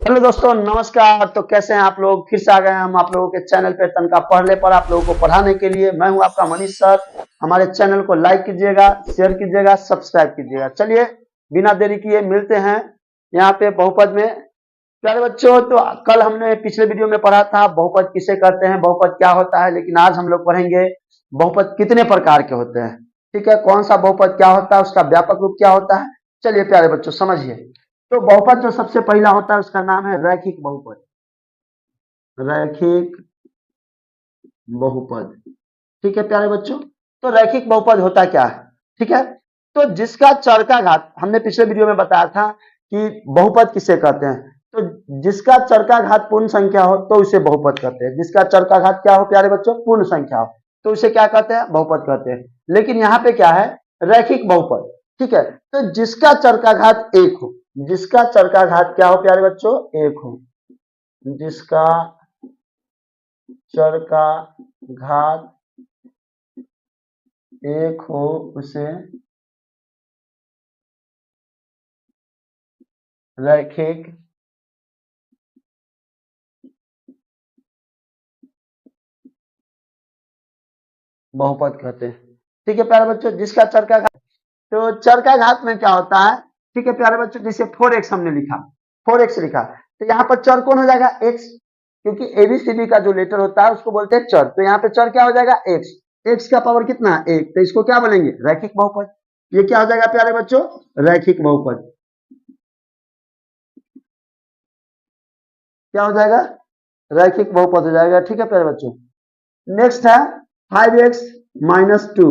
Hello दोस्तों, नमस्कार। तो कैसे हैं आप लोग? फिर से आ गए हैं हम आप लोगों के चैनल पे तनका पढ़ने पर आप लोगों को पढ़ाने के लिए। मैं हूं आपका मनीष सर। हमारे चैनल को लाइक कीजिएगा, शेयर कीजिएगा, सब्सक्राइब कीजिएगा। चलिए बिना देरी किए मिलते हैं यहाँ पे बहुपद में। प्यारे बच्चों, तो कल हमने पिछले वीडियो में पढ़ा था बहुपद किसे कहते हैं, बहुपद क्या होता है, लेकिन आज हम लोग पढ़ेंगे बहुपद कितने प्रकार के होते हैं। ठीक है, कौन सा बहुपद क्या होता है, उसका व्यापक रूप क्या होता है। चलिए प्यारे बच्चों समझिए। तो बहुपद जो सबसे पहला होता है उसका नाम है रैखिक बहुपद। रैखिक बहुपद। ठीक है प्यारे बच्चों, तो रैखिक बहुपद होता क्या है? ठीक है, तो जिसका चर का घात, हमने पिछले वीडियो में बताया था कि बहुपद किसे कहते हैं। तो जिसका चर का घात पूर्ण संख्या हो तो उसे बहुपद कहते हैं। जिसका चर का घात क्या हो प्यारे बच्चों? पूर्ण संख्या हो, तो उसे क्या कहते हैं? बहुपद कहते हैं। लेकिन यहाँ पे क्या है? रैखिक बहुपद। ठीक है, तो जिसका चर का घात एक हो, जिसका चर का घात क्या हो प्यारे बच्चों? एक हो। जिसका चर का घात एक हो उसे रैखिक बहुपद कहते हैं। ठीक है प्यारे बच्चों, जिसका चर का घात, तो चर का घात में क्या होता है? ठीक है प्यारे बच्चों, जैसे 4x हमने लिखा, 4x लिखा, तो यहाँ पर चर कौन हो जाएगा? x। क्योंकि एबीसीडी का जो लेटर होता है उसको बोलते हैं चर। तो यहाँ पे चर क्या हो जाएगा? x। x का पावर कितना है? 1। तो इसको क्या बोलेंगे? रैखिक बहुपद। ये क्या हो जाएगा प्यारे बच्चों? रैखिक बहुपद। क्या हो जाएगा? रैखिक बहुपद हो जाएगा। ठीक है प्यारे बच्चों, नेक्स्ट है 5x minus two.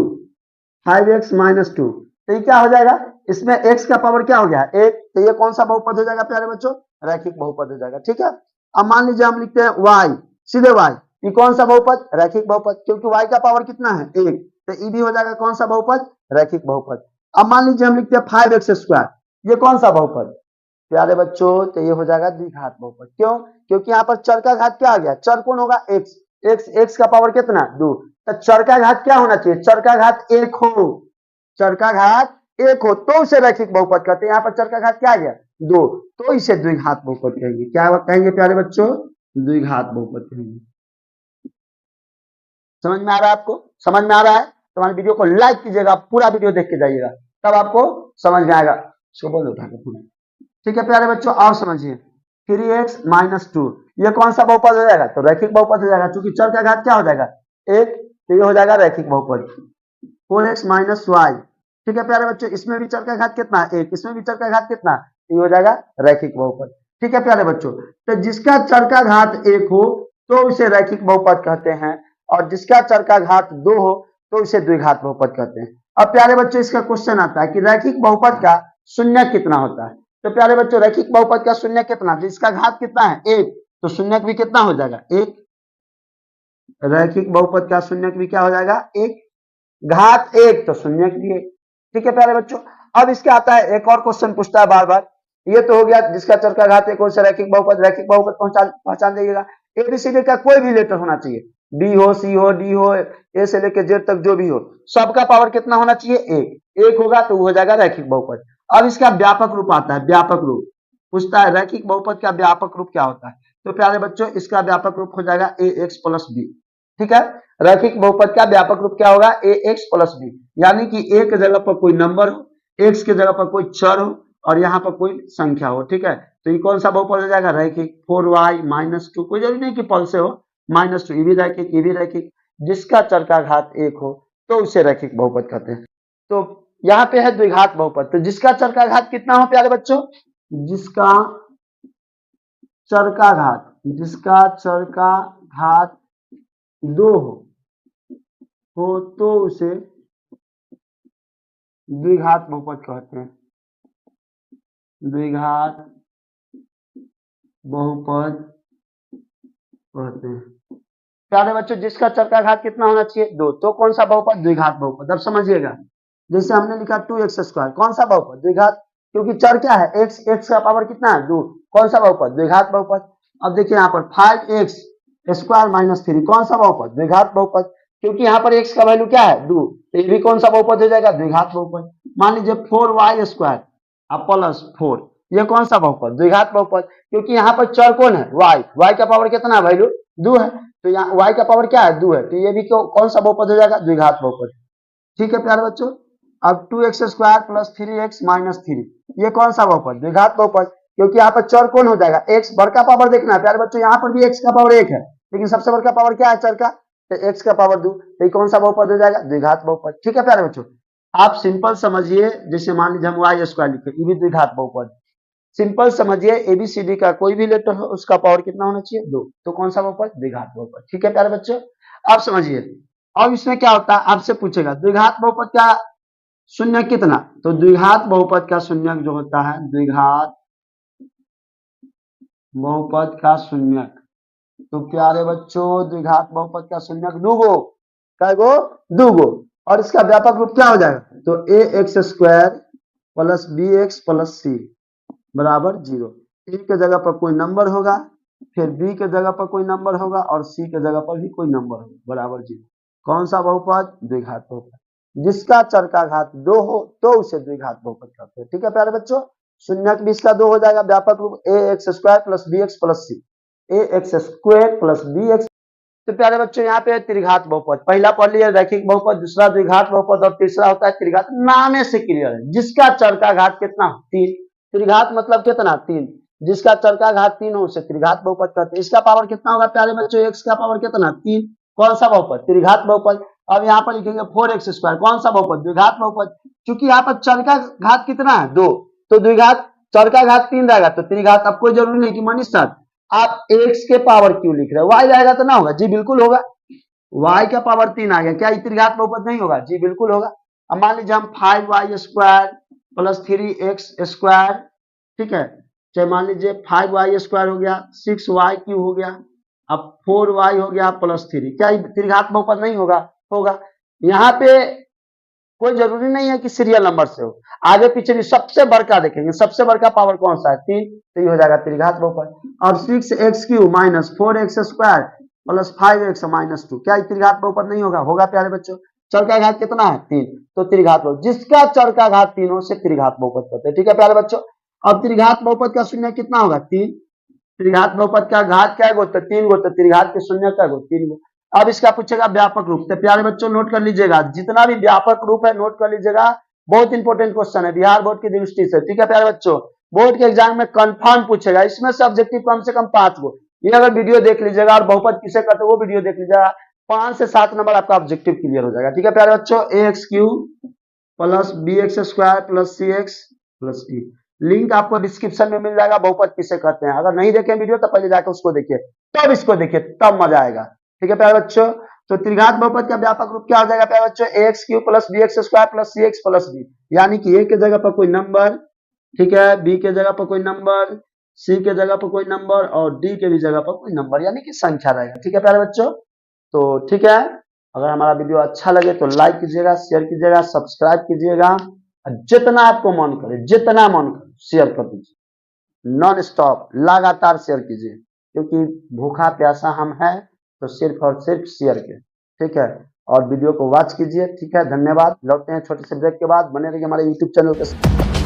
5x minus two, तो ये क्या हो जाएगा? इसमें x का पावर क्या हो गया? 1। तो ये कौन सा बहुपद हो जाएगा प्यारे बच्चों? रैखिक बहुपद हो जाएगा। ठीक है, अब मान लीजिए हम लिखते हैं y, सीधे y। ये कौन सा बहुपद? रैखिक बहुपद, क्योंकि y का पावर कितना है? 1। तो ये भी हो जाएगा कौन सा बहुपद? रैखिक बहुपद। अब मान लीजिए हम लिखते हैं 5x स्क्वायर। ये कौन सा बहुपद प्यारे बच्चों? तो ये हो जाएगा द्विघात बहुपद। क्यों? क्योंकि यहाँ पर चर का घात क्या आ गया? चर कौन होगा? x। x का पावर कितना? 2। तो चर का घात क्या होना चाहिए? चर का घात 1 हो। चर का घात 1 हो तो उसे रैखिक बहुपद कहते हैं। यहाँ पर चर का घात क्या आ गया? 2, तो इसे द्विघात बहुपद कहेंगे। क्या कहेंगे प्यारे बच्चों? द्विघात बहुपद कहेंगे। समझ में आ रहा है आपको? समझ में आ रहा है तो हमारे वीडियो को लाइक कीजिएगा, पूरा वीडियो देख के जाइएगा, तब आपको समझ में आएगा। इसको बोल दो पूरा। ठीक है प्यारे बच्चों, और समझिए 3x माइनस टू, ये कौन सा बहुपद हो जाएगा? तो रैखिक बहुपद हो जाएगा, क्योंकि चर का घात क्या हो जाएगा? 1। तो ये हो जाएगा रैखिक बहुपद। 4x minus Y. ठीक है प्यारे बच्चों, इसमें भी चर का घात कितना है? 1। इसमें भी चर का घात कितना? ये हो जाएगा रैखिक बहुपद। ठीक है प्यारे बच्चों, तो जिसका चर का घात 1 हो तो उसे रैखिक बहुपद कहते हैं, और जिसका चर का घात 2 हो तो उसे द्विघात बहुपद कहते हैं। अब प्यारे बच्चों इसका क्वेश्चन आता है कि रैखिक बहुपद का शून्य कितना होता है। तो प्यारे बच्चों रैखिक बहुपद का शून्य कितना? जिसका घात कितना है? 1, तो शून्य भी कितना हो जाएगा? 1। रैखिक बहुपद का शून्य भी क्या हो जाएगा? 1। घात 1 तो शून्य भी 1। ठीक है प्यारे बच्चों, अब इसके आता है एक और क्वेश्चन पूछता है बार बार। ये तो हो गया जिसका चर का घात 1 हो, रैखिक बहुपद। रैखिक बहुपद पहचान जाइएगा, एबीसीडी का कोई भी लेटर होना चाहिए, बी हो, सी हो, डी हो, ए से लेकर जेड तक जो भी हो, सबका पावर कितना होना चाहिए? 1। 1 होगा तो वो हो जाएगा रैखिक बहुपद। अब इसका व्यापक रूप आता है, व्यापक रूप पूछता है रैखिक बहुपद का व्यापक रूप क्या होता है। तो प्यारे बच्चों इसका व्यापक रूप हो जाएगा ए एक्स प्लस बी। ठीक है, रैखिक बहुपद का व्यापक रूप क्या होगा? ए एक्स प्लस बी, यानी कि ए के जगह पर कोई नंबर हो, एक्स के जगह पर कोई चर हो, और यहाँ पर कोई संख्या हो। ठीक है, तो ये कौन सा बहुपद हो जाएगा? रैखिक। 4y माइनस टू, कोई जरूरी नहीं कि पल से हो, माइनस टू, ये भी रैखिक, ये भी रैखिक। जिसका चर का घात 1 हो तो उसे रैखिक बहुपद कहते हैं। तो यहाँ पे है द्विघात बहुपद। तो जिसका चर का घात कितना हो प्यारे बच्चों? जिसका चर का घात, जिसका चर का घात 2 हो तो उसे द्विघात बहुपद कहते हैं। द्विघात बहुपद कहते हैं। प्यारे बच्चों जिसका चर का घात कितना होना चाहिए? 2, तो कौन सा बहुपद? द्विघात बहुपद। अब समझिएगा, जैसे हमने लिखा 2x स्क्वायर, कौन सा बहुपद? द्विघात, क्योंकि चर क्या है? x। x का पावर कितना है? 2। कौन सा बहुपद? द्विघात बहुपद। अब देखिए यहाँ पर 5x स्क्वायर माइनस 3, कौन सा बहुपद? द्विघात बहुपद, क्योंकि यहाँ पर x का वैल्यू क्या है? 2। तो ये भी कौन सा बहुपद हो जाएगा? द्विघात बहुपद। मान लीजिए 4y स्क्वायर अब प्लस 4, ये कौन सा बहुपद, द्विघात बहुपद, क्योंकि यहाँ पर चर कौन है, y, y का पावर कितना है वैल्यू 2 है, तो यहाँ y का पावर क्या है 2 है, तो ये भी कौन सा बहुपद हो जाएगा, द्विघात बहुपद। ठीक है प्यारे बच्चों। अब 2x² प्लस 3x माइनस 3, ये कौन सा बहुपद, द्विघात बहुपद, क्योंकि यहाँ पर चर कौन हो जाएगा, x, बड़का पावर देखना है प्यारे बच्चों, यहाँ पर भी x का पावर 1 है, लेकिन सबसे बड़का पावर क्या है चर का, तो x का पावर 2, तो ये कौन सा बहुपद हो जाएगा, द्विघात बहुपद। ठीक है प्यारे बच्चों, आप सिंपल समझिए, जैसे मान लीजिए हम y² लिखे, ये भी द्विघात बहुपद। सिंपल समझिए, एबीसीडी का कोई भी लेटर हो उसका पावर कितना होना चाहिए 2, तो कौन सा बहुपद, द्विघात बहुपद। ठीक है प्यारे बच्चों, आप समझिए। अब इसमें क्या होता है, आपसे पूछेगा द्विघात बहुपद का शून्य कितना, तो द्विघात बहुपद का शून्य जो होता है, द्विघात बहुपद का शून्य, तो प्यारे बच्चों द्विघात बहुपद का शून्य दूगो, कैगो, दूगो, और इसका व्यापक रूप क्या हो जाएगा, तो ax² plus bx plus c बराबर 0। ए के जगह पर कोई नंबर होगा, फिर बी के जगह पर कोई नंबर होगा, और सी के जगह पर भी कोई नंबर होगा, बराबर 0। कौन सा बहुपद, द्विघात बहुपद, जिसका चर का घात 2 हो तो उसे द्विघात बहुपद कहते हैं। ठीक है प्यारे बच्चों, शून्य के 20 का 2 हो जाएगा, व्यापक रूप ax² plus bx plus c, ax² plus bx। तो प्यारे बच्चों यहाँ पे त्रिघात बहुपद, पहला पढ़ लिया रैखिक बहुपद, दूसरा द्विघात बहुपद, और तीसरा होता है त्रिघात। नामे से क्लियर है, जिसका चर का घात कितना, 3, त्रिघात मतलब कितना 3, जिसका चर का घात 3 हो उसे त्रिघात बहुपद कहते हैं। इसका पावर कितना होगा प्यारे बच्चों, x का पावर कितना 3, कौन सा बहुपद, त्रिघात बहुपद। अब यहाँ पर लिखेंगे 4x², कौन सा बहुपद, द्विघात बहुपद, क्योंकि यहाँ पर चर का घात कितना है 2, तो द्विघात, चर का घात 3 रहेगा तो त्रिघात। अब कोई जरूरी नहीं कि मनीष सर आप x के पावर क्यों लिख रहे हो, y रहेगा तो ना होगा, जी बिल्कुल होगा, y का पावर 3 आ गया, क्या त्रिघात बहुपद नहीं होगा, जी बिल्कुल होगा। अब मान लीजिए हम 5y² प्लस 3x², ठीक है, चाहे मान लीजिए 5y² हो गया, 6y³ हो गया, अब 4y हो गया प्लस 3, क्या त्रिघात बहुपद नहीं होगा, होगा। यहाँ पे कोई जरूरी नहीं है कि सीरियल नंबर से हो, आगे पीछे भी सबसे बड़का देखेंगे, सबसे बड़का पावर कौन सा है 3, तो ये हो जाएगा त्रिघात बहुपद। अब 6x³ minus 4x² plus 5x minus 2, क्या त्रिघात बहुपद नहीं होगा, होगा प्यारे बच्चों। चर का घात कितना है 3, तो त्रिघात बहुपद, जिसका चर का घात 3 हो से त्रिघात बहुपद कहते हैं। ठीक है प्यारे बच्चों, अब त्रिघात बहुपद का शून्य कितना होगा 3, त्रिघात बहुपद का घात क्या गो, तो 3 गो, तो त्रिघात के शून्य क्या गो 3 गो। अब इसका पूछेगा व्यापक रूप, तो प्यारे बच्चों नोट कर लीजिएगा, जितना भी व्यापक रूप है नोट कर लीजिएगा, बहुत इंपॉर्टेंट क्वेश्चन है बिहार बोर्ड की दृष्टि से। ठीक है प्यारे बच्चों, बोर्ड के एग्जाम में कंफर्म पूछेगा, इसमें से ऑब्जेक्टिव कम से कम 5 गो, ये अगर वीडियो देख लीजिएगा, और बहुपद किसे कहते हैं वो वीडियो देख लीजिएगा, 5 से 7 नंबर आपका ऑब्जेक्टिव क्लियर हो जाएगा। ठीक है प्यारे बच्चों, ax³ plus bx² plus cx plus d, link आपको डिस्क्रिप्शन में मिल जाएगा, बहुपद किसे कहते हैं। अगर नहीं देखें वीडियो तो पहले जाकर उसको देखिए, तब इसको देखिए, तब मजा आएगा। ठीक है प्यारे बच्चों, तो त्रिघात बहुपद का व्यापक रूप क्या हो जाएगा प्यारे बच्चों, ax³ plus bx² plus cx plus d, यानी कि a के जगह पर कोई नंबर, ठीक है, b के जगह पर कोई नंबर, c के जगह पर कोई नंबर, और d के भी जगह पर कोई नंबर, यानी कि संख्या रहेगा। ठीक है प्यारे बच्चों, तो ठीक है, अगर हमारा वीडियो अच्छा लगे तो लाइक कीजिएगा, शेयर कीजिएगा, सब्सक्राइब कीजिएगा, जितना आपको मन करे, जितना मन करे शेयर कर दीजिए, नॉन स्टॉप लगातार शेयर कीजिए, क्योंकि भूखा प्यासा हम है तो सिर्फ और सिर्फ शेयर के। ठीक है, और वीडियो को वॉच कीजिए। ठीक है, धन्यवाद, लौटते हैं छोटे से ब्रेक के बाद, बने रहिए हमारे यूट्यूब चैनल के साथ।